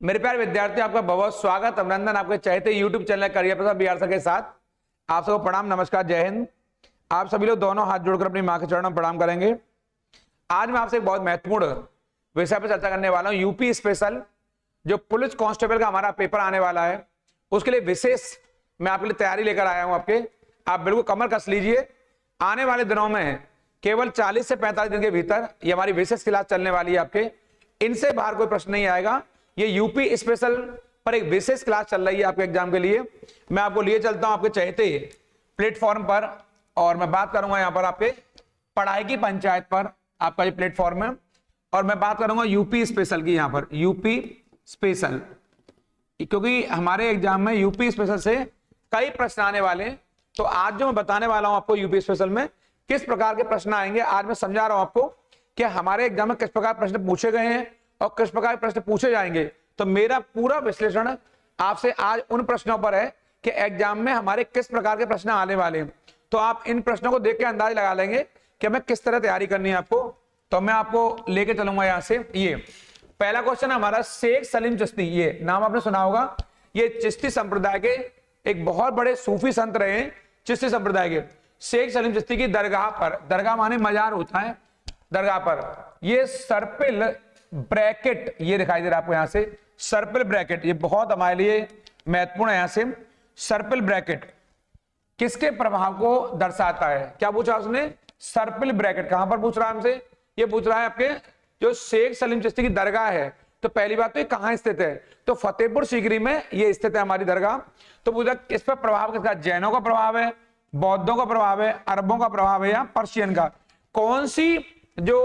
मेरे प्यारे विद्यार्थी, आपका बहुत स्वागत अभिनंदन आपके चहेते YouTube चैनल करियर प्रसाद बिहार सर के साथ। आप सबको प्रणाम, नमस्कार, जय हिंद। आप सभी लोग दोनों हाथ जोड़कर अपनी मां के चरणों में प्रणाम करेंगे। आज मैं आपसे एक बहुत महत्वपूर्ण विषय पर चर्चा करने वाला हूं। यूपी स्पेशल जो पुलिस कांस्टेबल का हमारा पेपर आने वाला है, उसके लिए विशेष मैं आपके लिए तैयारी लेकर आया हूं। आप बिल्कुल कमर कस लीजिए। आने वाले दिनों में केवल 40 से 45 दिन के भीतर ये हमारी विशेष क्लास चलने वाली है। आपके इनसे बाहर कोई प्रश्न नहीं आएगा। ये यूपी स्पेशल पर एक विशेष क्लास चल रही है आपके एग्जाम के लिए। मैं आपको लिए चलता हूं आपके चहेते प्लेटफॉर्म पर, और मैं बात करूंगा यहां पर आपके पढ़ाई की पंचायत पर। आपका ये प्लेटफॉर्म है और मैं बात करूंगा यूपी स्पेशल की। यहां पर यूपी स्पेशल, क्योंकि हमारे एग्जाम में यूपी स्पेशल से कई प्रश्न आने वाले हैं। तो आज जो मैं बताने वाला हूं आपको यूपी स्पेशल में किस प्रकार के प्रश्न आएंगे, आज मैं समझा रहा हूं आपको कि हमारे एग्जाम में किस प्रकार प्रश्न पूछे गए हैं और किस प्रकार प्रश्न पूछे जाएंगे। तो मेरा पूरा विश्लेषण आपसे आज उन प्रश्नों पर है कि एग्जाम में हमारे किस प्रकार के प्रश्न आने वाले हैं। तो आप इन प्रश्नों को देख के अंदाज लगा लेंगे कि हमें किस तरह तैयारी करनी है आपको। तो मैं आपको लेके चलूंगा यहां से। ये पहला क्वेश्चन हमारा, शेख सलीम चिश्ती, ये नाम आपने सुना होगा। ये चिश्ती संप्रदाय के एक बहुत बड़े सूफी संत रहे हैं। चिश्ती संप्रदाय के शेख सलीम चिश्ती की दरगाह पर, दरगाह माने मजार होता है, दरगाह पर ये सर्पिल ब्रैकेट ये दिखाई दे रहा है आपको। यहां से सर्पिल ब्रैकेट, ये बहुत हमारे लिए महत्वपूर्ण है। यहां से सर्पिल ब्रैकेट किसके प्रभाव को दर्शाता है? क्या पूछा उसने? सर्पिल ब्रैकेट कहां पर पूछ रहा है हमसे? ये पूछ रहा है आपके जो शेख सलीम चिश्ती की दरगाह है। तो पहली बात तो ये कहां स्थित है? तो फतेहपुर सीकरी में ये स्थित है हमारी दरगाह। तो पूछा इस पर प्रभाव किसका? जैनों का प्रभाव है, बौद्धों का प्रभाव है, अरबों का प्रभाव है या पर्शियन का? कौन सी जो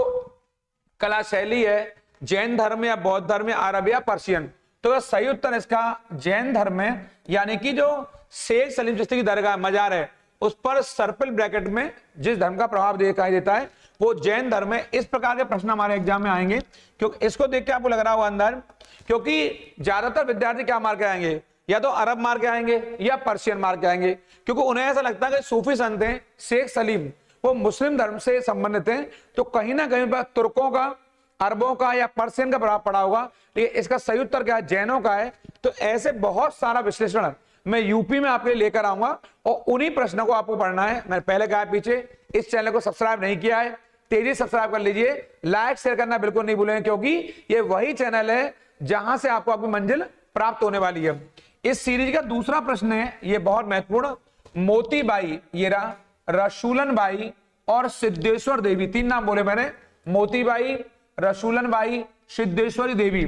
कला शैली है, जैन धर्म या बौद्ध धर्म या अरब या पर्शियन? तो सही उत्तर इसका जैन धर्म है। यानी कि जो शेख सलीम चिश्ती की दरगाह मजार है उस पर सर्पिल ब्रैकेट में जिस धर्म का प्रभाव दिखाई देता है वो जैन धर्म है। इस प्रकार के प्रश्न हमारे एग्जाम में आएंगे, क्योंकि इसको देख के आपको लग रहा होगा अंदर, क्योंकि ज्यादातर विद्यार्थी क्या मार के आएंगे? या तो अरब मार के आएंगे या पर्शियन मार के आएंगे, क्योंकि उन्हें ऐसा लगता है कि सूफी संत हैं शेख सलीम, वो मुस्लिम धर्म से संबंधित हैं। तो कहीं ना कहीं पर तुर्कों का, अरबों का या पर्शियन का प्रभाव पड़ा होगा। लेकिन इसका सही उत्तर क्या है? जैनों का है। तो ऐसे बहुत सारा विश्लेषण मैं यूपी में आपके लिए लेकर आऊंगा और उन्हीं प्रश्नों को आपको पढ़ना है। मैंने पहले कहा पीछे, इस चैनल को सब्सक्राइब नहीं किया है, तेजी सब्सक्राइब कर लीजिए। लाइक शेयर करना बिल्कुल नहीं भूलें, क्योंकि ये वही चैनल है जहां से आपको आपकी मंजिल प्राप्त होने वाली है। इस सीरीज का दूसरा प्रश्न है, ये बहुत महत्वपूर्ण। मोतीबाई, ये रहा, रसूलन बाई और सिद्धेश्वर देवी, तीन नाम बोले मैंने। मोतीबाई, रसूलन बाई, सिद्धेश्वरी देवी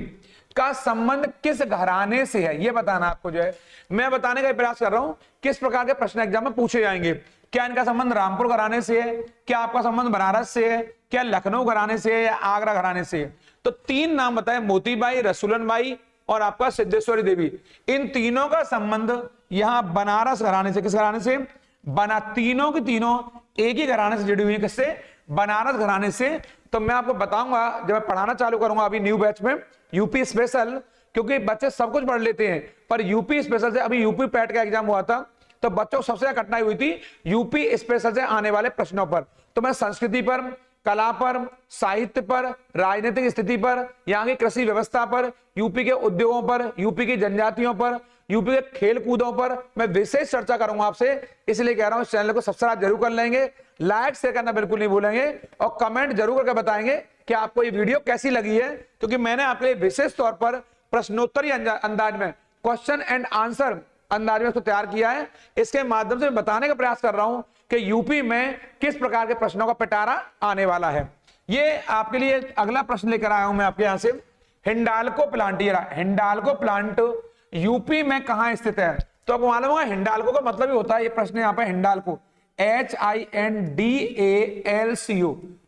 का संबंध किस घराने से है, ये बताना आपको जो है मैं बताने का प्रयास कर रहा हूं। किस प्रकार के प्रश्न एग्जाम में पूछे जाएंगे? क्या इनका संबंध रामपुर घराने से है, क्या आपका संबंध बनारस से है, क्या लखनऊ घराने से है या आगरा घराने से है? तो तीन नाम बताए, मोतीबाई, रसूलन बाई और आपका सिद्धेश्वरी देवी। इन तीनों का संबंध यहां बनारस घराने से। किस घराने से? तीनों की तीनों एक ही घराने से जुड़ी हुई है। किससे? बनारस घराने से। तो मैं आपको बताऊंगा जब मैं पढ़ाना चालू करूंगा अभी न्यू बैच में यूपी स्पेशल, क्योंकि बच्चे सब कुछ पढ़ लेते हैं, पर यूपी स्पेशल से, अभी यूपी पैट का एग्जाम हुआ था तो बच्चों को सबसे ज्यादा कठिनाई हुई थी यूपी स्पेशल से आने वाले प्रश्नों पर। तो मैं संस्कृति पर, कला पर, साहित्य पर, राजनीतिक स्थिति पर, यहाँ की कृषि व्यवस्था पर, यूपी के उद्योगों पर, यूपी की जनजातियों पर, यूपी के खेल कूदों पर मैं विशेष चर्चा करूंगा आपसे। इसलिए कह रहा हूं इस चैनल को सब्सक्राइब जरूर कर लेंगे, लाइक शेयर करना बिल्कुल नहीं भूलेंगे और कमेंट जरूर करके बताएंगे कि आपको ये वीडियो कैसी लगी है। क्योंकि मैंने आपके लिए विशेष तौर पर प्रश्नोत्तरी अंदाज में, क्वेश्चन एंड आंसर अंदाज में इसको तैयार किया है। इसके माध्यम से बताने का प्रयास कर रहा हूं कि यूपी में किस प्रकार के प्रश्नों का पिटारा आने वाला है। ये आपके लिए अगला प्रश्न लेकर आया हूं मैं आपके यहां से। हिंडाल्को प्लांट, ये रहा, हिंडाल्को प्लांट यूपी में कहां स्थित है? तो आपको मालूम होगा हिंडाल्को का मतलब ही होता है, ये प्रश्न यहाँ पे हिंडाल्को, HINDALCO,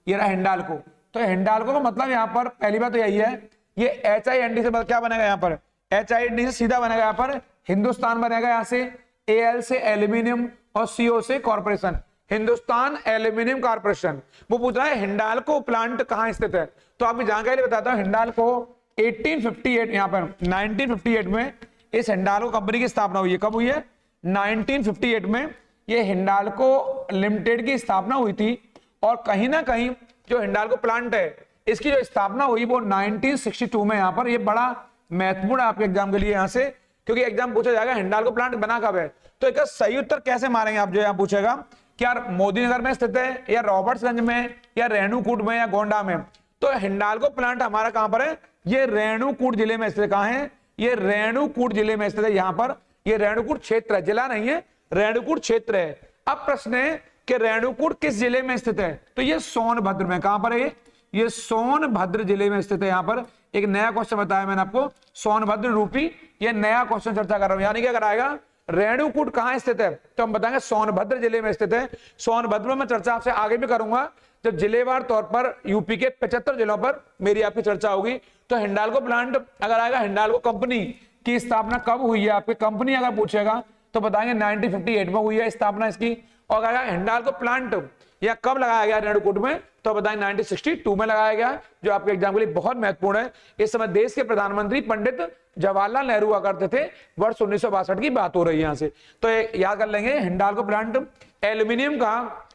ये रहा हिंडाल्को। तो हिंडाल्को का मतलब यहाँ पर पहली बात तो यही है, ये HIND से क्या बनेगा? यहाँ पर HIND से सीधा बनेगा, यहाँ पर हिंदुस्तान बनेगा, यहाँ से AL से एल्यूमिनियम और CO से कॉर्पोरेशन, हिंदुस्तान एल्यूमिनियम कॉर्पोरेशन। वो पूछ रहा है हिंडाल्को प्लांट कहां स्थित है। तो आपकी जानकारी बताता हूं, हिंडाल्को 1858, यहाँ पर 1958 में इस हिंडाल्को कंपनी की स्थापना हुई है। कब हुई है? 1958 में ये हिंडाल्को लिमिटेड की स्थापना हुई थी। और कहीं ना कहीं जो हिंडाल्को प्लांट है इसकी जो स्थापना हुई वो 1962 में, यहाँ पर ये बड़ा महत्वपूर्ण आपके एग्जाम के लिए यहां से, क्योंकि एग्जाम पूछा जाएगा हिंडाल्को प्लांट बना कब है। तो एक सही उत्तर कैसे मारेंगे आप, जो यहां पूछेगा क्या मोदी नगर में स्थित है या रॉबर्ट्सगंज में या रेणुकूट में या गोंडा में। तो हिंडाल्को प्लांट हमारा कहां पर है, ये रेणुकूट जिले में स्थित। कहां है, ये रेणुकूट जिले में स्थित है। यहां पर ये रेणुकूट क्षेत्र है, जिला नहीं है, रेणुकूट क्षेत्र है। अब प्रश्न है कि रेणुकूट किस जिले में स्थित है, तो ये सोनभद्र में। कहां पर है ये सोनभद्र जिले में स्थित है। यहां पर एक नया क्वेश्चन बताया मैंने आपको, सोनभद्र रूपी, ये नया क्वेश्चन चर्चा कर रहा हूं। यानी कि अगर आएगा रेणुकूट कहां स्थित है तो हम बताएंगे सोनभद्र जिले में स्थित है। सोनभद्र में चर्चा आपसे आगे भी करूंगा, जब जिलेवार तौर पर यूपी के 75 जिलों पर मेरी आपकी चर्चा होगी। तो हिंडाल्को प्लांट अगर आएगा, हिंडाल्को कंपनी की स्थापना कब हुई है, आपकी कंपनी अगर पूछेगा तो बताएंगे 1958 में हुई है स्थापना इसकी। और अगर हिंडाल्को प्लांट या कब लगाया गया रेणुकूट में, तो बताएंगे 1962 में लगाया गया, जो आपके एग्जाम के लिए बहुत महत्वपूर्ण है। इस समय देश के प्रधानमंत्री पंडित जवाहरलाल नेहरू हुआ करते थे। वर्ष 1962 की बात हो रही है यहां से, तो याद कर लेंगे। हिंडाल्को प्लांट एल्यूमिनियम का,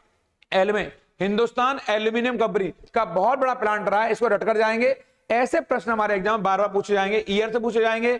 हिंदुस्तान एल्यूमिनियम कंपनी का बहुत बड़ा प्लांट रहा है, इसको रटकर जाएंगे। ऐसे प्रश्न हमारे एग्जाम बार बार पूछे जाएंगे, ईयर से पूछे जाएंगे,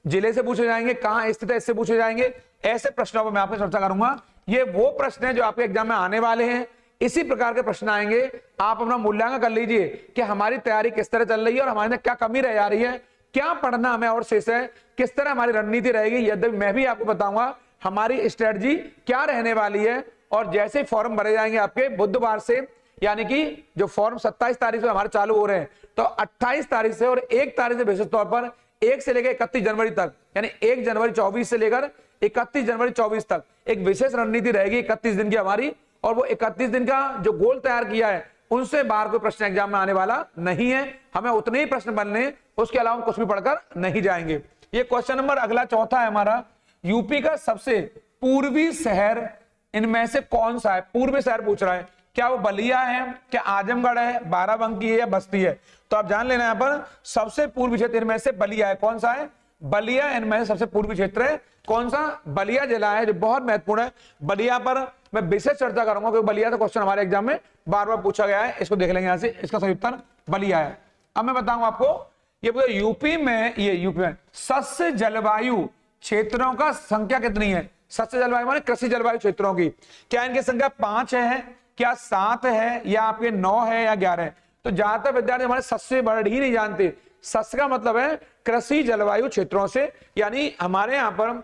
जिले से पूछे जाएंगे, कहां स्थित है इससे पूछे जाएंगे। ऐसे प्रश्नों पर मैं आपसे चर्चा करूंगा। ये वो प्रश्न है जो आपके एग्जाम में आने वाले हैं, इसी प्रकार के प्रश्न आएंगे। आप अपना मूल्यांकन कर लीजिए कि हमारी तैयारी किस तरह चल रही है और हमारे क्या कमी रह जा रही है, क्या पढ़ना हमें और शेष है, किस तरह हमारी रणनीति रहेगी। यद्यपि मैं भी आपको बताऊंगा हमारी स्ट्रेटजी क्या रहने वाली है। और जैसे फॉर्म भरे जाएंगे आपके बुधवार से, यानी कि जो फॉर्म 27 तारीख से हमारे चालू हो रहे हैं, तो 28 तारीख से और 1 तारीख से विशेष तौर पर 1 से लेकर 31 जनवरी तक, यानी 1 जनवरी 24 से लेकर 31 जनवरी 24 तक एक विशेष रणनीति रहेगी 31 दिन की हमारी। और वो 31 दिन का जो गोल तैयार किया है, उनसे बाहर कोई प्रश्न एग्जाम में आने वाला नहीं है। हमें उतने ही प्रश्न बनने, उसके अलावा कुछ भी पढ़कर नहीं जाएंगे। ये क्वेश्चन नंबर अगला चौथा है हमारा, यूपी का सबसे पूर्वी शहर इनमें से कौन सा है। पूर्वी शहर पूछ रहा है, क्या वो बलिया है, क्या आजमगढ़ है, बाराबंकी है या बस्ती है। तो आप जान लेना यहाँ पर सबसे पूर्वी क्षेत्र इनमें से बलिया है। कौन सा है, बलिया इनमें से सबसे पूर्वी क्षेत्र है। कौन सा, बलिया जिला है, जो बहुत महत्वपूर्ण है। बलिया पर मैं विशेष चर्चा करूंगा क्योंकि बलिया का क्वेश्चन हमारे एग्जाम में बार बार पूछा गया है। इसको देख लेंगे यहां से, इसका सही उत्तर बलिया है। अब मैं बताऊंगा आपको, ये पूरे यूपी में सस्य जलवायु क्षेत्रों का संख्या कितनी है। सस्य जलवायु माने कृषि जलवायु क्षेत्रों की, क्या इनकी संख्या 5 है, क्या 7 है, या आपके 9 है या 11 है। तो ज्यादातर विद्यार्थी हमारे सस्य वर्ड ही नहीं जानते। सस्य का मतलब है कृषि जलवायु क्षेत्रों से, यानी हमारे यहाँ पर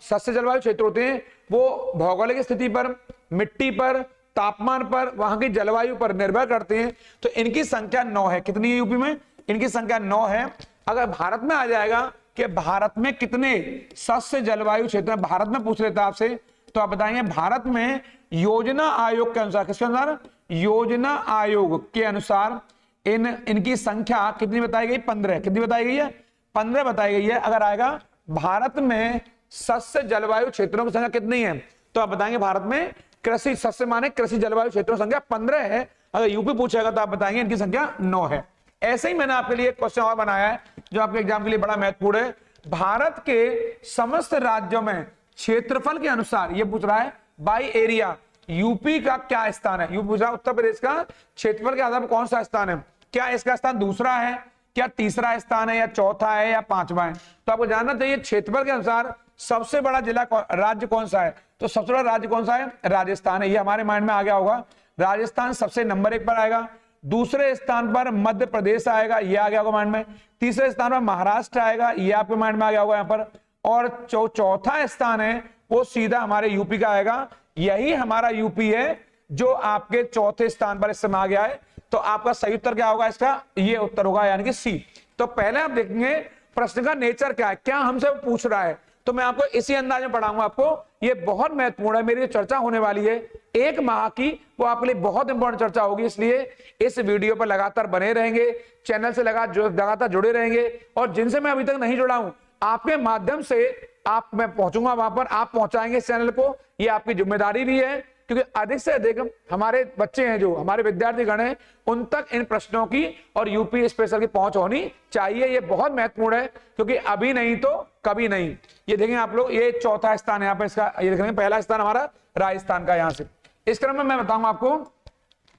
सस्य जलवायु क्षेत्र होते हैं वो भौगोलिक स्थिति पर, मिट्टी पर, तापमान पर, वहां की जलवायु पर निर्भर करते हैं। तो इनकी संख्या 9 है। कितनी है यूपी में, इनकी संख्या 9 है। अगर भारत में आ जाएगा कि भारत में कितने सस्य जलवायु क्षेत्र, भारत में पूछ लेता आपसे, तो आप बताएंगे भारत में योजना आयोग के अनुसार, किसके अनुसार, योजना आयोग के अनुसार इनकी संख्या कितनी बताई गई, 15। कितनी बताई गई है, 15 बताई गई है। अगर आएगा भारत में सस्य जलवायु क्षेत्रों की संख्या कितनी है, तो आप बताएंगे भारत में कृषि, सस्य माने कृषि जलवायु क्षेत्रों की संख्या 15 है। अगर यूपी पूछेगा तो आप बताएंगे इनकी संख्या 9 है। ऐसे ही मैंने आपके लिए एक क्वेश्चन और बनाया है जो आपके एग्जाम के लिए बड़ा महत्वपूर्ण है। भारत के समस्त राज्यों में क्षेत्रफल के अनुसार, ये पूछ रहा है बाई एरिया, यूपी का क्या स्थान है। यूपी पूछ रहा है उत्तर प्रदेश का क्षेत्रफल के आधार पर कौन सा स्थान है, क्या इसका स्थान दूसरा है, क्या तीसरा स्थान है, या चौथा है, या 5वां है। तो आपको जानना चाहिए क्षेत्रफल के अनुसार सबसे बड़ा जिला राज्य कौन सा है। तो सबसे बड़ा राज्य कौन सा है, राजस्थान है। ये हमारे माइंड में आ गया होगा, राजस्थान सबसे नंबर 1 पर आएगा। दूसरे स्थान पर मध्य प्रदेश आएगा, ये आ गया होगा माइंड में। तीसरे स्थान पर महाराष्ट्र आएगा, ये आपके माइंड में आ गया होगा यहाँ पर। और चौथा स्थान है वो सीधा हमारे यूपी का आएगा। यही हमारा यूपी है जो आपके चौथे स्थान पर इस समय आ गया है। तो आपका सही उत्तर क्या होगा इसका, ये उत्तर होगा यानी कि सी। तो पहले आप देखेंगे प्रश्न का नेचर क्या है, क्या हमसे पूछ रहा है। तो मैं आपको इसी अंदाज में पढ़ाऊंगा आपको, ये बहुत महत्वपूर्ण है। मेरी जो चर्चा होने वाली है 1 माह की, वो आपके लिए बहुत इंपॉर्टेंट चर्चा होगी। इसलिए इस वीडियो पर लगातार बने रहेंगे, चैनल से लगातार जुड़े रहेंगे। और जिनसे मैं अभी तक नहीं जुड़ा हूं, आपके माध्यम से मैं पहुंचूंगा वहां पर, आप पहुंचाएंगे इस चैनल को, ये आपकी जिम्मेदारी भी है। क्योंकि अधिक से अधिक हमारे बच्चे हैं, जो हमारे विद्यार्थी गण हैं, उन तक इन प्रश्नों की और यूपी स्पेशल की पहुंच होनी चाहिए। ये बहुत महत्वपूर्ण है, क्योंकि अभी नहीं तो कभी नहीं। ये देखेंगे आप लोग, ये चौथा स्थान है यहाँ पे इसका, ये देखेंगे पहला स्थान हमारा राजस्थान का। यहाँ से इस क्रम में मैं बताऊंगा आपको,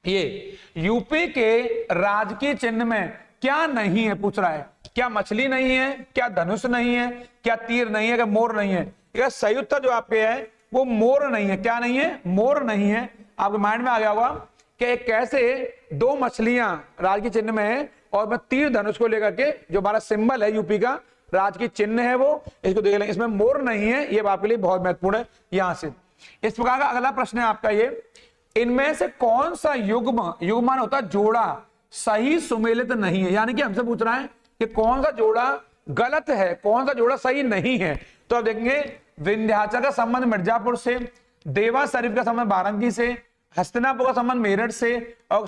ये यूपी के राजकीय चिन्ह में क्या नहीं है, पूछ रहा है क्या मछली नहीं है, क्या धनुष नहीं है, क्या तीर नहीं है, क्या मोर नहीं है? क्या सही उत्तर जो आपके है वो मोर नहीं है। क्या नहीं है? मोर नहीं है। आपके माइंड में आ गया होगा कि कैसे दो मछलियां राज के चिन्ह में है और मैं तीर धनुष को लेकर के जो हमारा सिंबल है यूपी का राज की चिन्ह है वो, इसको देख लेंगे। इसमें मोर नहीं है, ये आपके लिए बहुत महत्वपूर्ण है। यहां से इस प्रकार का अगला प्रश्न है आपका ये, इनमें से कौन सा युग्म, युग्मन होता जोड़ा, सही सुमेलित नहीं है? यानी कि हमसे पूछ रहा है कि कौन सा जोड़ा गलत है, कौन सा जोड़ा सही नहीं है। तो आप देखेंगे विंध्याचल का संबंध मिर्जापुर से, देवा शरीफ का संबंध बारांकी से, हस्तिनापुर का संबंध मेरठ से और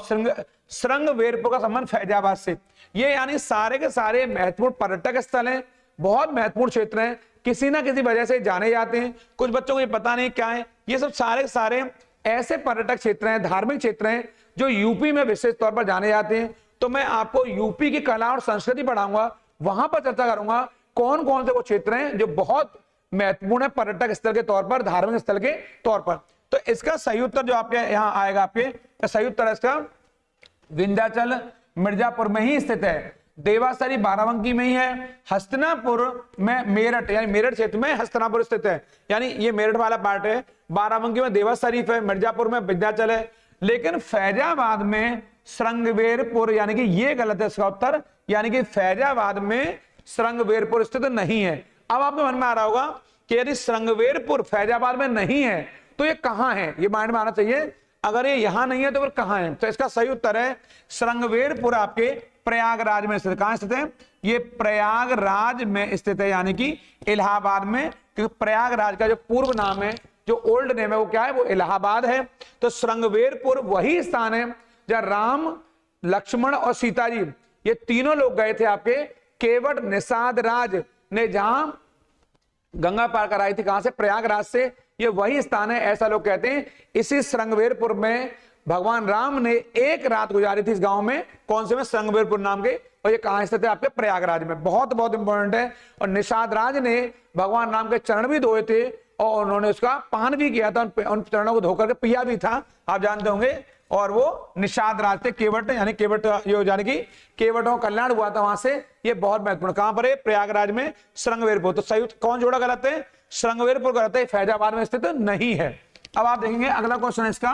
श्रृंगवेरपुर का संबंध फैजाबाद से। ये यानी सारे के सारे महत्वपूर्ण पर्यटक स्थल हैं, बहुत महत्वपूर्ण क्षेत्र हैं, किसी ना किसी वजह से जाने जाते हैं। कुछ बच्चों को ये पता नहीं क्या है। ये सब सारे सारे ऐसे पर्यटक क्षेत्र हैं, धार्मिक क्षेत्र हैं जो यूपी में विशेष तौर पर जाने जाते हैं। तो मैं आपको यूपी की कला और संस्कृति पढ़ाऊंगा, वहां पर चर्चा करूंगा कौन कौन से वो क्षेत्र हैं जो बहुत महत्वपूर्ण है पर्यटक स्थल के तौर पर, धार्मिक स्थल के तौर पर। तो इसका सही उत्तर जो आपके यहाँ आएगा, आपके सही उत्तर है इसका विंध्याचल मिर्जापुर में ही स्थित है, देवासरी बाराबंकी में ही है, हस्तिनापुर में मेरठ यानी मेरठ क्षेत्र में हस्तिनापुर स्थित है, यानी ये मेरठ वाला पार्ट है, बाराबंकी में देवा शरीफ है, मिर्जापुर में विंध्याचल है, लेकिन फैजाबाद में श्रृंगवेरपुर, यानी कि ये गलत है इसका उत्तर, यानी कि फैजाबाद में श्रृंगवेरपुर स्थित नहीं है। अब आपके मन में आ रहा होगा कि यदि श्रृंगवेरपुर फैजाबाद में नहीं है तो ये कहां है, ये माइंड में आना चाहिए। अगर ये यहां नहीं है तो फिर कहां है? तो इसका सही उत्तर है श्रृंगवेरपुर आपके प्रयागराज में स्थित। कहां स्थित है? ये प्रयागराज में स्थित है, यानी कि इलाहाबाद में, क्योंकि प्रयागराज का जो पूर्व नाम है, जो ओल्ड नेम है वो क्या है? वो इलाहाबाद है। तो श्रृंगवेरपुर वही स्थान है जहां राम, लक्ष्मण और सीता जी ये तीनों लोग गए थे आपके केवट निषाद राज ने, जहां गंगा पार कराई थी। कहां से? प्रयागराज से। ये वही स्थान है, ऐसा लोग कहते हैं। इसी श्रृंगवेरपुर में भगवान राम ने एक रात गुजारी थी इस गांव में। कौन से में? श्रृंगवेरपुर नाम के। और ये कहां स्थित है? आपके प्रयागराज में। बहुत बहुत इंपॉर्टेंट है। और निषाद राज ने भगवान राम के चरण भी धोए थे और उन्होंने उसका पान भी किया था, उन चरणों को धोकर के पिया भी था, आप जानते होंगे। और वो निषाद राज थे, केवट यानी केवट, यानी कि केवटों का कल्याण हुआ था वहां से। ये बहुत महत्वपूर्ण। कहां पर है? प्रयागराज में श्रृंगवेरपुर। तो सही कौन जोड़ा गलत है? श्रृंगवेरपुर गलत है, फैजाबाद में स्थित नहीं है। अब आप देखेंगे अगला क्वेश्चन है इसका,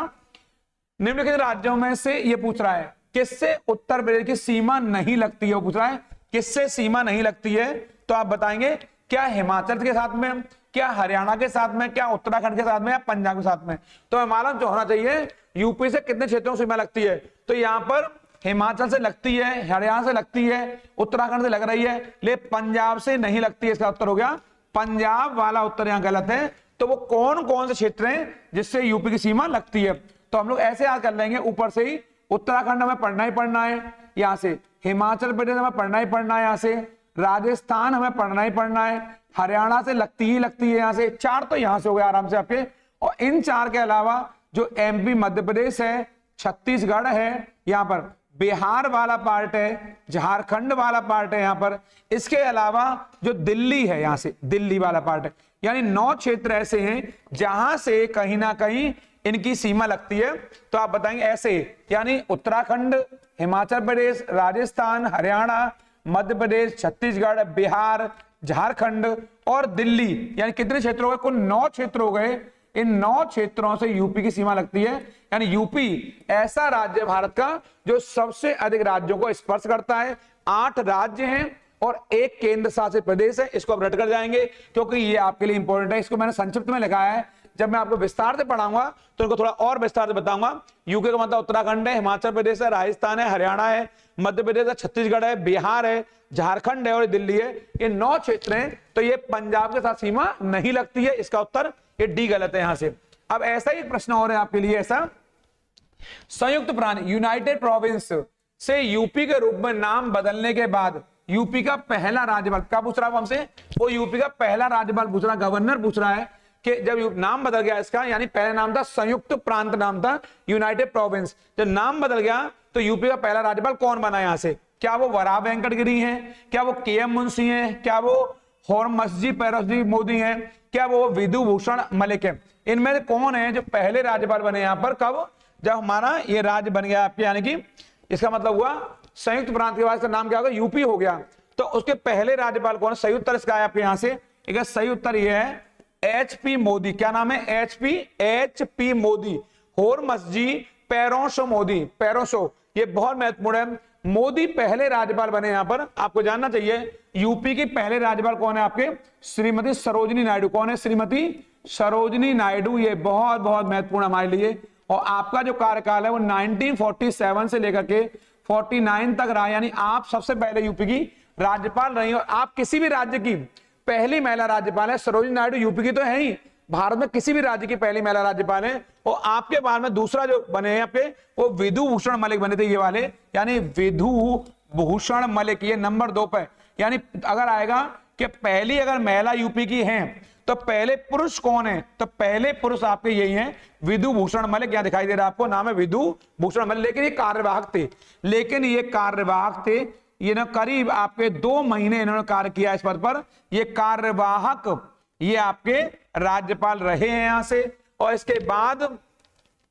निम्नलिखित राज्यों में से ये पूछ रहा है किससे उत्तर प्रदेश की सीमा नहीं लगती है। वो पूछ रहा है किससे सीमा नहीं लगती है। तो आप बताएंगे क्या हिमाचल के साथ में, क्या हरियाणा के साथ में, क्या उत्तराखंड के साथ में, या पंजाब के साथ में। तो मालूम जो होना चाहिए यूपी से कितने क्षेत्रों से सीमा लगती है। तो यहाँ पर हिमाचल से लगती है, हरियाणा से लगती है, उत्तराखंड से लग रही है, लेकिन पंजाब से नहीं लगती है। इसका उत्तर हो गया पंजाब वाला उत्तर यहाँ गलत है। तो वो कौन कौन से क्षेत्र हैं जिससे यूपी की सीमा लगती है? तो हम लोग ऐसे याद कर लेंगे ऊपर से ही, उत्तराखंड हमें पढ़ना ही पढ़ना है, यहाँ से हिमाचल प्रदेश हमें पढ़ना ही पढ़ना है, यहाँ से राजस्थान हमें पढ़ना ही पढ़ना है, हरियाणा से लगती ही लगती है, यहाँ से चार तो यहाँ से हो गया आराम से आपके। और इन चार के अलावा जो एमपी मध्य प्रदेश है, छत्तीसगढ़ है, यहाँ पर बिहार वाला पार्ट है, झारखंड वाला पार्ट है यहाँ पर, इसके अलावा जो दिल्ली है, यहाँ से दिल्ली वाला पार्ट है, यानी 9 क्षेत्र ऐसे हैं जहां से कहीं ना कहीं इनकी सीमा लगती है। तो आप बताएंगे ऐसे, यानी उत्तराखंड, हिमाचल प्रदेश, राजस्थान, हरियाणा, मध्य प्रदेश, छत्तीसगढ़, बिहार, झारखंड और दिल्ली, यानी कितने क्षेत्र हो गए? कुल 9 क्षेत्र हो गए। इन 9 क्षेत्रों से यूपी की सीमा लगती है। यानी यूपी ऐसा राज्य भारत का जो सबसे अधिक राज्यों को स्पर्श करता है। 8 राज्य हैं और 1 केंद्र शासित प्रदेश है। इसको आप रट कर जाएंगे क्योंकि ये आपके लिए इंपॉर्टेंट है। इसको मैंने संक्षिप्त में लिखा है, जब मैं आपको विस्तार से पढ़ाऊंगा तो इनको थोड़ा और विस्तार से बताऊंगा। यूके का मतलब उत्तराखंड है, हिमाचल प्रदेश है, राजस्थान है, हरियाणा है, मध्य प्रदेश है, छत्तीसगढ़ है, बिहार है, झारखंड है और दिल्ली है। ये 9 क्षेत्र हैं। तो ये पंजाब के साथ सीमा नहीं लगती है। इसका उत्तर ये डी गलत है यहाँ से। अब ऐसा ही एक प्रश्न और है आपके लिए, ऐसा संयुक्त प्रांत यूनाइटेड प्रोविंस से यूपी के रूप में नाम बदलने के बाद यूपी का पहला राज्यपाल क्या पूछ रहा है हमसे? वो यूपी का पहला राज्यपाल पूछ रहा, गवर्नर पूछ रहा है कि जब नाम बदल गया इसका, यानी पहला नाम था संयुक्त प्रांत, नाम था यूनाइटेड प्रोविंस, जब नाम बदल गया तो यूपी का पहला राज्यपाल कौन बना यहां से? क्या वो वरा वेंकट गिरी है? क्या वो केएम मुंशी है? क्या वो हॉर्मसजी पैरसजी मोदी है? क्या वो विधु भूषण मलिक है? इनमें से कौन है जो पहले राज्यपाल बने यहां पर? कब? जब हमारा ये राज्य बन गया आपके, यानी कि इसका मतलब हुआ संयुक्त प्रांत के बाद इसका नाम क्या होगा? यूपी हो गया। तो उसके पहले राज्यपाल कौन है? सही उत्तर इसका है आपके यहां से, ठीक है, सही उत्तर ये है HP मोदी। क्या नाम है? HP मोदी, होरमसजी पैरोशो मोदी, पैरोशो, ये बहुत महत्वपूर्ण है। मोदी पहले राज्यपाल बने। यहां पर आपको जानना चाहिए यूपी की पहले राज्यपाल कौन है आपके? श्रीमती सरोजिनी नायडू। कौन है? श्रीमती सरोजिनी नायडू। ये बहुत बहुत महत्वपूर्ण हमारे लिए। और आपका जो कार्यकाल है वो 1947 से लेकर के 49 तक रहा, यानी आप सबसे पहले यूपी की राज्यपाल रही और आप किसी भी राज्य की पहली महिला राज्यपाल है। सरोजिनी नायडू यूपी की तो है ही, भारत में किसी भी राज्य की पहली महिला राज्यपाल है। और आपके बाद में दूसरा जो बने हैं आपके, वो विधु भूषण मलिक बने थे, ये वाले, यानी विधु भूषण मलिक, ये नंबर 2 पे। यानी अगर आएगा कि पहली अगर महिला यूपी की है तो पहले पुरुष कौन है? तो पहले पुरुष आपके यही हैं, विधु भूषण मलिक। यहां दिखाई दे रहा है आपको, नाम है विधु भूषण मलिक। लेकिन ये कार्यवाहक थे, ये ना करीब आपके 2 महीने इन्होंने कार्य किया इस पद पर। ये कार्यवाहक, ये आपके राज्यपाल रहे हैं यहां से। और इसके बाद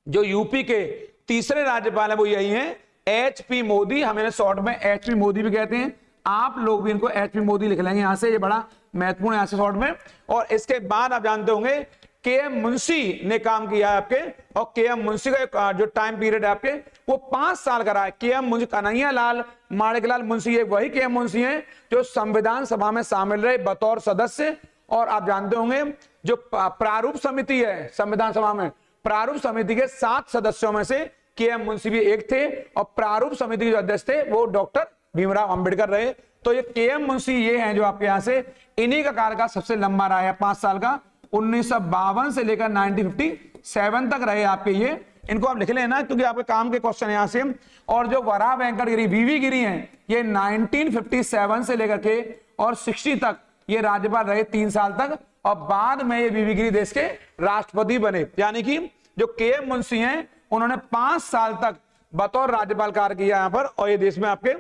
जो यूपी के तीसरे राज्यपाल है वो यही हैं, HP मोदी। हम इन्हें शॉर्ट में HP मोदी भी कहते हैं, आप लोग भी इनको HP मोदी लिख लेंगे यहां से, ये बड़ा महत्वपूर्ण है यहां से शॉर्ट में। और इसके बाद आप जानते होंगे KM मुंशी ने काम किया है आपके, और KM मुंशी का जो टाइम पीरियड है आपके वो 5 साल का रहा है। KM मुंशी, कन्हैया लाल माणिकलाल मुंशी, ये वही KM मुंशी हैं जो संविधान सभा में शामिल रहे बतौर सदस्य। और आप जानते होंगे जो प्रारूप समिति है संविधान सभा में, प्रारूप समिति के 7 सदस्यों में से KM मुंशी भी एक थे, और प्रारूप समिति के जो अध्यक्ष थे वो डॉक्टर भीमराव अंबेडकर रहे। तो ये KM मुंशी ये हैं जो आपके यहां से, इन्हीं का कार्यकाल सबसे लंबा रहा है 5 साल का, 1952 से लेकर 1957 तक रहे आपके ये। इनको आप लिख लेना क्योंकि आपके काम के क्वेश्चन यहां से। और जो वरा वेंकट गिरी, VV गिरी हैं, ये 1957 से लेकर के और 60 तक ये राज्यपाल रहे 3 साल तक, और बाद में ये VV गिरी देश के राष्ट्रपति बने। यानी कि जो KM मुंशी हैं उन्होंने 5 साल तक बतौर राज्यपाल कार्य किया यहां पर, और ये देश में आपके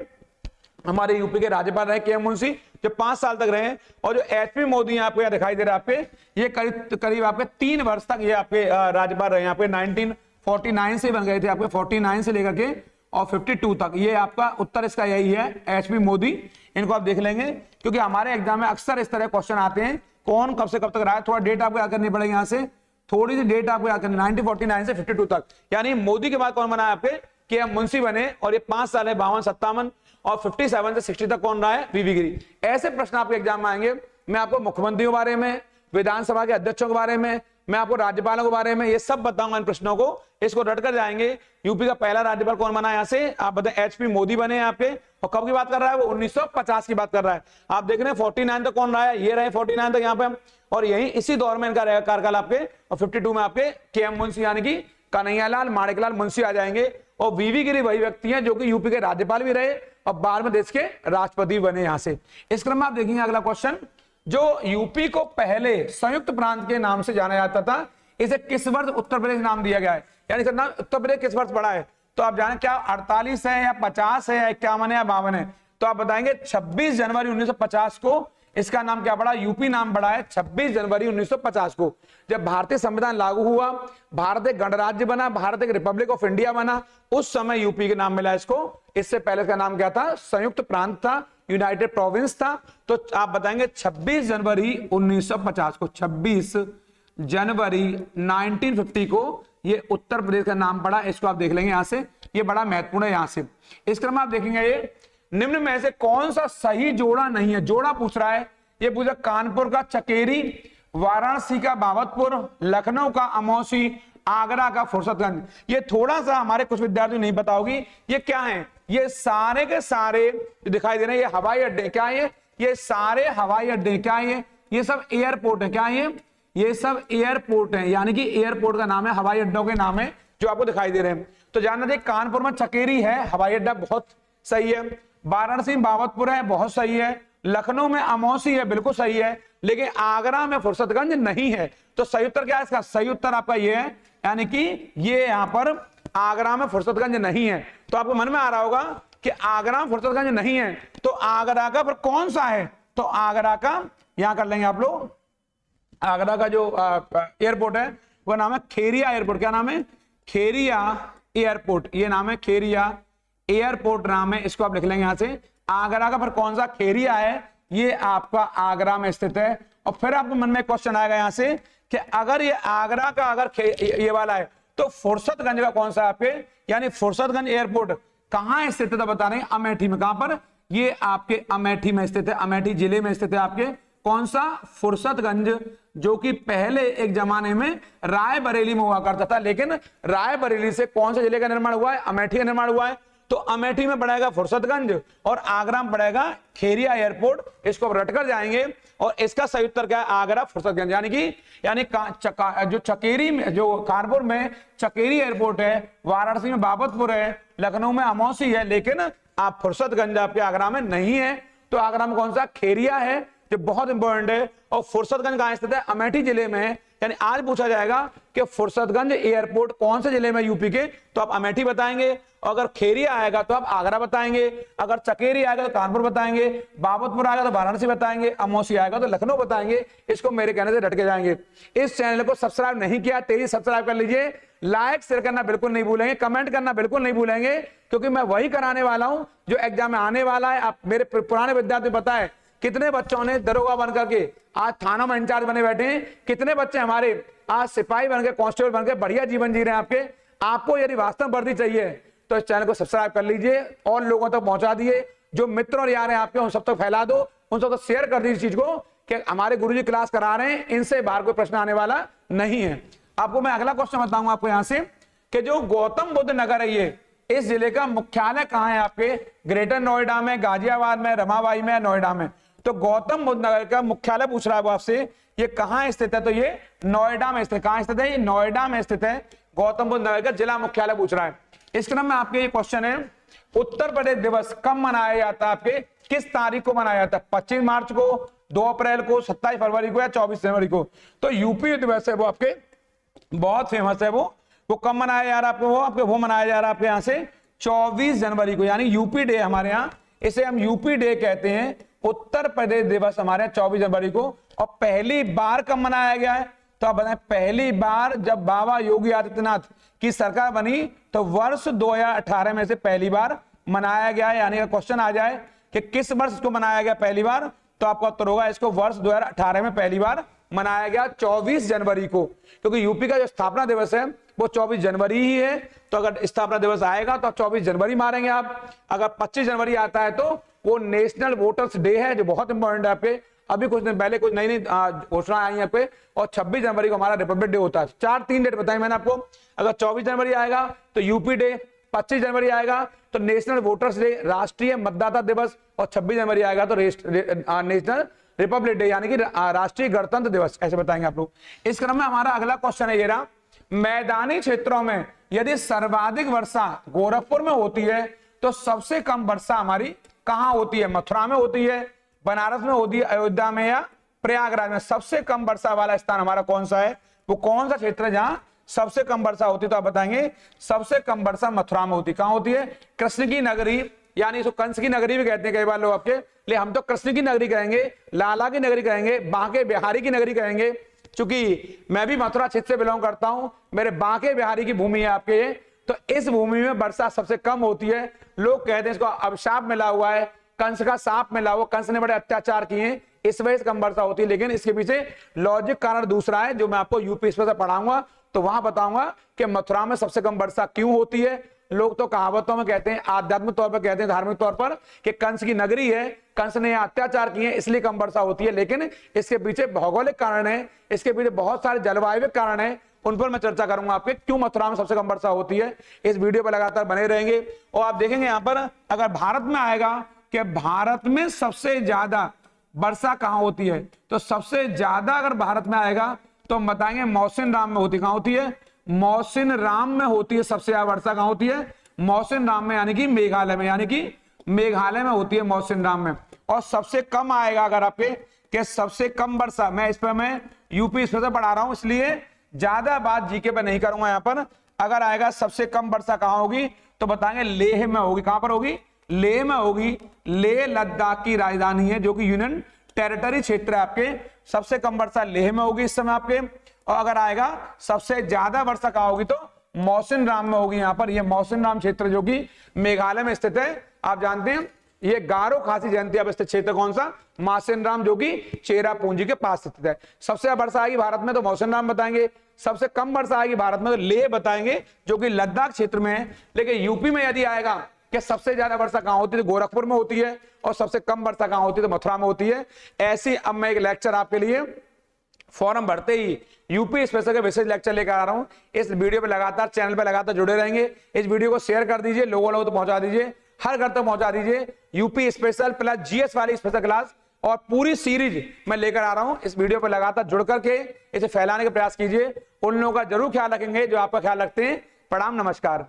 हमारे यूपी के राज्यपाल रहे KM मुंशी, जो 5 साल तक रहे। और जो HP मोदी आपको यहाँ दिखाई दे रहा है आपके, ये करीब आपके 3 वर्ष तक ये आपके राज्यपाल रहे। यहाँ पे 1949 से बन गए थे आपके, 49 से लेकर के और 52 तक। ये आपका उत्तर इसका यही है, HP मोदी। इनको आप देख लेंगे क्योंकि हमारे एग्जाम में अक्सर इस तरह क्वेश्चन आते हैं, कौन कब से कब तक रहा है। थोड़ा डेट आपको याद करनी पड़ेगी यहाँ से, थोड़ी सी डेट आपको याद करनी, 1949 से 52 तक। यानी मोदी के बाद कौन बना है आपके? KM मुंशी बने, और ये 5 साल है 52-57, और 57 से 60 तक कौन रहा है? VV गिरी। ऐसे प्रश्न आपके एग्जाम में आएंगे। मैं आपको मुख्यमंत्रियों के बारे में, विधानसभा के अध्यक्षों के बारे में, मैं आपको राज्यपालों के बारे में ये सब बताऊंगा इन प्रश्नों को, इसको रट कर जाएंगे। यूपी का पहला राज्यपाल कौन बना यहाँ से? आप बताएं। HP मोदी बने यहाँ पे, और कब की बात कर रहा है वो? 1950 की बात कर रहा है। आप देख रहे हैं 49 तक कौन रहा है? ये रहे 49 तक यहाँ पे, और यही इसी दौर में इनका रहेगा कार्यकाल आपके। और 52 में आपके KM मुंशी यानी कि कन्हैयालाल माणिकलाल मुंशी आ जाएंगे। और VV गिरी वही व्यक्ति हैं जो कि यूपी के राज्यपाल भी रहे और बाद में देश के राष्ट्रपति बने यहां से। इस क्रम में आप देखेंगे अगला क्वेश्चन, जो यूपी को पहले संयुक्त प्रांत के नाम से जाना जाता था, इसे किस वर्ष उत्तर प्रदेश नाम दिया गया है? यानी सर नाम उत्तर प्रदेश किस वर्ष पड़ा है? तो आप जाने क्या 48 है या 50 है या 51 है या 52 है? तो आप बताएंगे 26 जनवरी 1950 को इसका नाम क्या पड़ा? यूपी नाम पड़ा है 26 जनवरी 1950 को। जब भारतीय संविधान लागू हुआ, भारत एक गणराज्य बना, भारत एक रिपब्लिक ऑफ इंडिया बना, उस समय यूपी के नाम मिला इसको। इससे पहले इसका नाम क्या था? संयुक्त प्रांत था, यूनाइटेड प्रोविंस था। तो आप बताएंगे 26 जनवरी 1950 को, 26 जनवरी 1950 को ये उत्तर प्रदेश का नाम पड़ा। इसको आप देख लेंगे यहां से, ये बड़ा महत्वपूर्ण है यहां से। इस क्रम में आप देखेंगे ये निम्न में से कौन सा सही जोड़ा नहीं है? जोड़ा पूछ रहा है, ये पूछा कानपुर का चकेरी, वाराणसी का बाबतपुर, लखनऊ का अमौसी, आगरा का फुर्सतगंज। ये थोड़ा सा हमारे कुछ विद्यार्थी नहीं पता होगी ये क्या है। ये सारे के सारे दिखाई दे रहे हैं, ये हवाई अड्डे। क्या है ये सारे हवाई अड्डे? क्या है ये सब एयरपोर्ट है। क्या है ये सब एयरपोर्ट है, यानी कि एयरपोर्ट का नाम है, हवाई अड्डों के नाम है जो आपको दिखाई दे रहे हैं। तो जानना चाहिए कानपुर में चकेरी है हवाई अड्डा, बहुत सही है। वाराणसी में बाबतपुर है, बहुत सही है। लखनऊ में अमौसी है, बिल्कुल सही है। लेकिन आगरा में फुर्सतगंज नहीं है। तो सही उत्तर क्या है इसका? सही उत्तर आपका ये है, यानी कि ये यहां पर आगरा में फुर्सतगंज नहीं है। तो आपको मन में आ रहा होगा कि आगरा में फुर्सतगंज नहीं है, तो आगरा का पर कौन सा है? तो आगरा का यहां कर लेंगे आप लोग, आगरा का जो एयरपोर्ट है वो नाम है खेरिया एयरपोर्ट। क्या नाम है? खेरिया एयरपोर्ट, ये नाम है खेरिया एयरपोर्ट नाम है। इसको आप लिख लेंगे यहां से, आगरा का फिर कौन सा खेरिया है, ये आपका आगरा में स्थित है। और फिर आपके मन में क्वेश्चन आएगा यहां से कि अगर ये आगरा का अगर ये वाला है तो फुर्सतगंज का कौन सा है आपके, यानी फुर्सतगंज एयरपोर्ट कहां स्थित है, तो बता रहे हैं अमेठी में। कहां पर, ये आपके अमेठी में स्थित है, अमेठी जिले में स्थित है आपके कौन सा, फुर्सतगंज, जो कि पहले एक जमाने में रायबरेली में हुआ करता था, लेकिन रायबरेली से कौन से जिले का निर्माण हुआ है, अमेठी का निर्माण हुआ है। तो अमेठी में पड़ेगा फुर्सतगंज और आगरा में पड़ेगा खेरिया एयरपोर्ट। इसको रट कर जाएंगे और इसका सही उत्तर क्या है, आगरा फुर्सतगंज। यानी जो चकेरी में, जो कानपुर में चकेरी एयरपोर्ट है, वाराणसी में बाबतपुर है, लखनऊ में अमौसी है, लेकिन आप फुर्सतगंज आपके आगरा में नहीं है। तो आगरा में कौन सा, खेरिया है, जो बहुत इंपॉर्टेंट है। और फुर्सतगंज कहां स्थित है, अमेठी जिले में है। यानी आज पूछा जाएगा कि फुर्सतगंज एयरपोर्ट कौन से जिले में यूपी के, तो आप अमेठी बताएंगे। और अगर खेरिया आएगा तो आप आगरा बताएंगे, अगर चकेरी आएगा तो कानपुर बताएंगे, बाबतपुर आएगा तो वाराणसी बताएंगे, अमौसी आएगा तो लखनऊ बताएंगे। इसको मेरे कहने से रट के जाएंगे। इस चैनल को सब्सक्राइब नहीं किया, तेजी सब्सक्राइब कर लीजिए। लाइक शेयर करना बिल्कुल नहीं भूलेंगे, कमेंट करना बिल्कुल नहीं भूलेंगे, क्योंकि मैं वही कराने वाला हूं जो एग्जाम में आने वाला है। आप मेरे पुराने विद्यार्थी पता है कितने बच्चों ने दरोगा बन करके आज थाना में इंचार्ज बने बैठे हैं, कितने बच्चे हमारे आज सिपाही बन के, कांस्टेबल बन के बढ़िया जीवन जी रहे हैं आपके। आपको यदि वास्तव वर्दी चाहिए तो इस चैनल को सब्सक्राइब कर लीजिए और लोगों तक पहुंचा दिए। जो मित्र और यार हैं आपके उन सब तक फैला दो, उन सब तक शेयर कर दीजिए चीज को कि हमारे गुरुजी क्लास करा रहे हैं, इनसे बाहर कोई प्रश्न आने वाला नहीं है। आपको मैं अगला क्वेश्चन बताऊंगा आपको यहां से कि जो गौतम बुद्ध नगर है, ये इस जिले का मुख्यालय कहां है आपके, ग्रेटर नोएडा में, गाजियाबाद में, रमाबाई में, नोएडा में। तो गौतम बुद्ध नगर का मुख्यालय पूछ रहा है वो आपसे, ये कहां स्थित है, तो ये नोएडा में स्थित। कहां स्थित है, ये नोएडा में स्थित है। गौतम बुद्ध नगर का जिला मुख्यालय पूछ रहा है। इस क्रम में आपके ये क्वेश्चन है, उत्तर प्रदेश दिवस कब मनाया जाता है, आपके किस तारीख को मनाया जाता है, 25 मार्च को, 2 अप्रैल को, 27 फरवरी को या 24 जनवरी को। तो यूपी दिवस है वो आपके बहुत फेमस है, वो कब मनाया जा रहा है आपको, वो मनाया जा रहा है आपके यहाँ से 24 जनवरी को, यानी यूपी डे हमारे यहाँ, इसे हम यूपी डे कहते हैं। उत्तर प्रदेश दिवस हमारे यहाँ 24 जनवरी को। और पहली बार कब मनाया गया है, तो आप बताएं, पहली बार जब बाबा योगी आदित्यनाथ की सरकार बनी तो वर्ष 2018 में से पहली बार मनाया गया है। यानी क्वेश्चन आ जाए कि किस वर्ष इसको मनाया गया पहली बार, तो आपका उत्तर होगा इसको वर्ष 2018 में पहली बार मनाया गया 24 जनवरी को, क्योंकि यूपी का जो स्थापना दिवस है वो 24 जनवरी ही है। तो अगर स्थापना दिवस आएगा तो 24 जनवरी मारेंगे आप। अगर 25 जनवरी आता है तो वो नेशनल वोटर्स डे है, जो बहुत इंपॉर्टेंट है आपके। अभी कुछ दिन पहले कुछ नई नई घोषणा आई है पे, और 26 जनवरी को हमारा रिपब्लिक डे होता है। 3 डेट बताई मैंने आपको। अगर 24 जनवरी आएगा तो यूपी डे, 25 जनवरी आएगा तो नेशनल वोटर्स डे, राष्ट्रीय मतदाता दिवस, और 26 जनवरी आएगा तो नेशनल रिपब्लिक डे, यानी कि राष्ट्रीय गणतंत्र दिवस, ऐसे बताएंगे आप लोग। इस क्रम में हमारा अगला क्वेश्चन है ये रहा, मैदानी क्षेत्रों में यदि सर्वाधिक वर्षा गोरखपुर में होती है तो सबसे कम वर्षा हमारी कहां होती है, मथुरा में होती है, बनारस में होती है, अयोध्या में या प्रयागराज में। सबसे कम वर्षा वाला स्थान हमारा कौन सा है, वो कौन सा क्षेत्र है जहां सबसे कम वर्षा होती है, तो आप बताएंगे सबसे कम वर्षा मथुरा में होती है। कहां होती है, कृष्ण की नगरी, यानी इसको कंस की नगरी भी कहते हैं कई बार लोग आपके, लेकिन हम तो कृष्ण की नगरी कहेंगे, लाला की नगरी कहेंगे, बांके बिहारी की नगरी कहेंगे। चूंकि मैं भी मथुरा क्षेत्र से बिलोंग करता हूं, मेरे बांके बिहारी की भूमि है आपके ये, तो इस भूमि में वर्षा सबसे कम होती है। लोग कहते हैं इसको अभिशाप मिला हुआ है, कंस का साप मिला हुआ, कंस ने बड़े अत्याचार किए, इस वजह से कम वर्षा होती है। लेकिन इसके पीछे लॉजिक कारण दूसरा है, जो मैं आपको यूपी से पढ़ाऊंगा तो वहां बताऊंगा कि मथुरा में सबसे कम वर्षा क्यों होती है। लोग तो कहावतों में कहते हैं, आध्यात्मिक तौर पर कहते हैं, धार्मिक तौर पर, कि कंस की नगरी है, कंस ने अत्याचार किए इसलिए कम वर्षा होती है। लेकिन इसके पीछे भौगोलिक कारण है, इसके पीछे बहुत सारे जलवायु कारण है, उन पर मैं चर्चा करूंगा आपके, क्यों मथुरा में सबसे कम वर्षा होती है। इस वीडियो पर लगातार बने रहेंगे। और आप देखेंगे यहाँ पर अगर भारत में आएगा कि भारत में सबसे ज्यादा वर्षा कहां होती है, तो सबसे ज्यादा अगर भारत में आएगा तो हम बताएंगे मौसिन राम में होती है। कहां होती है, मौसिन राम में होती है। सबसे ज्यादा वर्षा कहां होती है, मौसिन राम में, यानी कि मेघालय में, यानी कि मेघालय में होती है मौसिन राम में। और सबसे कम आएगा अगर आपके कि सबसे कम वर्षा, मैं इस पर मैं यूपी इस पर से पढ़ा रहा हूं इसलिए ज्यादा बात जीके पे नहीं करूंगा यहाँ पर। अगर आएगा सबसे कम वर्षा कहां होगी तो बताएंगे लेह में होगी। कहां पर होगी, लेह में होगी। लेह लद्दाख की राजधानी है, जो कि यूनियन टेरिटरी क्षेत्र है आपके। सबसे कम वर्षा लेह में होगी इस समय आपके। और अगर आएगा सबसे ज्यादा वर्षा कहां होगी तो मौसिन राम में होगी। यहाँ पर यह मौसिन राम क्षेत्र जो कि मेघालय में स्थित है। आप जानते हैं ये गारो खासी जयंती अवस्थित क्षेत्र कौन सा? मासेनराम, जो कि चेरापूंजी के पास स्थित है। सबसे ज्यादा वर्षा आएगी भारत में तो मौसनराम बताएंगे, सबसे कम वर्षा आएगी भारत में तो लेह बताएंगे, जो कि लद्दाख क्षेत्र में है। लेकिन यूपी में यदि आएगा कि सबसे ज्यादा वर्षा कहां होती है तो गोरखपुर में होती है, और सबसे कम वर्षा कहां होती है तो मथुरा में होती है। ऐसी अब मैं एक लेक्चर आपके लिए फॉर्म भरते ही यूपी स्पेशल के विशेष लेक्चर लेकर आ रहा हूं। इस वीडियो पे लगातार, चैनल पे लगातार जुड़े रहेंगे। इस वीडियो को शेयर कर दीजिए, लोगों तक पहुंचा दीजिए, हर घर तक पहुंचा दीजिए। यूपी स्पेशल प्लस जीएस वाली स्पेशल क्लास और पूरी सीरीज मैं लेकर आ रहा हूं। इस वीडियो पर लगातार जुड़ करके इसे फैलाने का प्रयास कीजिए। उन लोगों का जरूर ख्याल रखेंगे जो आपका ख्याल रखते हैं। प्रणाम, नमस्कार।